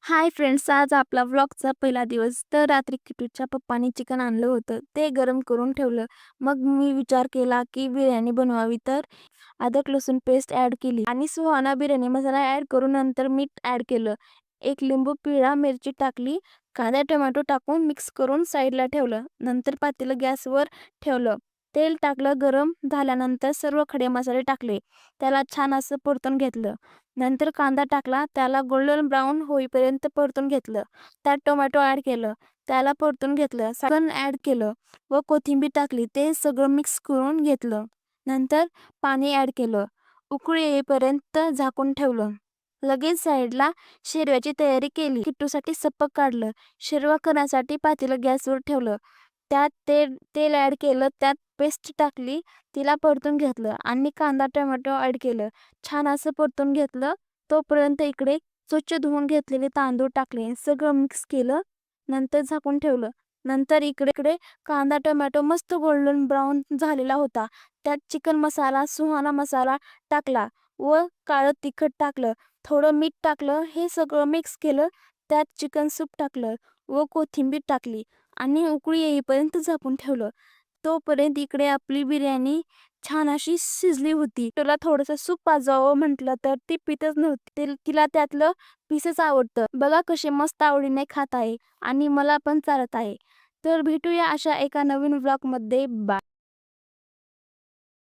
Hi friends, आज आपला व्लॉगचा पहिला दिवस. तर रात्री किटूच्या पप्पांनी चिकन आणलं होतं, ते गरम करून ठेवलं. मग मी विचार केला की बिर्याणी बनवावी, तर अद्रक लसूण पेस्ट ॲड केली आणि सुहाना बिर्याणी मसाला ॲड करून नंतर मीठ ॲड केलं. एक लिंबू पिळा, मिरची टाकली, कांदा टोमॅटो टाकून मिक्स करून साईडला ठेवलं. नंतर पातेलं गॅसवर ठेवलं. तेल टाकलं, गरम झाल्यानंतर सर्व खडे मसाले टाकले. त्याला छान असं परतून घेतलं. नंतर कांदा टाकला, त्याला गोल्डन ब्राऊन होईपर्यंत परतून घेतलं. त्यात टोमॅटो ॲड केलं, त्याला परतून घेतलं. चिकन ॲड केलं व कोथिंबीर टाकली. ते सगळं मिक्स करून घेतलं. नंतर पाणी ॲड केलं. उकळी येईपर्यंत झाकून ठेवलं. लगेच साईडला शेरव्याची तयारी केली. किट्टूसाठी सपक काढलं. शेरवा करण्यासाठी पातेलं गॅसवर ठेवलं. त्यात तेल ॲड केलं, त्यात पेस्ट टाकली, तिला परतून घेतलं आणि कांदा टोमॅटो ॲड केलं. छान असं परतून घेतलं. तोपर्यंत इकडे स्वच्छ धुवून घेतलेले तांदूळ टाकले. सगळं मिक्स केलं. नंतर झाकून ठेवलं. नंतर इकडे कांदा टोमॅटो मस्त गोल्डन ब्राऊन झालेला होता. त्यात चिकन मसाला, सुहाना मसाला टाकला व काळं तिखट टाकलं. थोडं मीठ टाकलं. हे सगळं मिक्स केलं. त्यात चिकन सूप टाकलं व कोथिंबीर टाकली आणि उकळी येईपर्यंत झाकून ठेवलं. तोपर्यंत इकडे आपली बिर्याणी छान अशी शिजली होती. तुला थोडंसं सूप पाजावं म्हटलं तर ती पितच नव्हती. तिला त्यातलं पीसच आवडतं. बघा कसे मस्त आवडीने खात आहे आणि मला पण चालत आहे. तर भेटूया अशा एका नवीन व्लॉगमध्ये. बाय.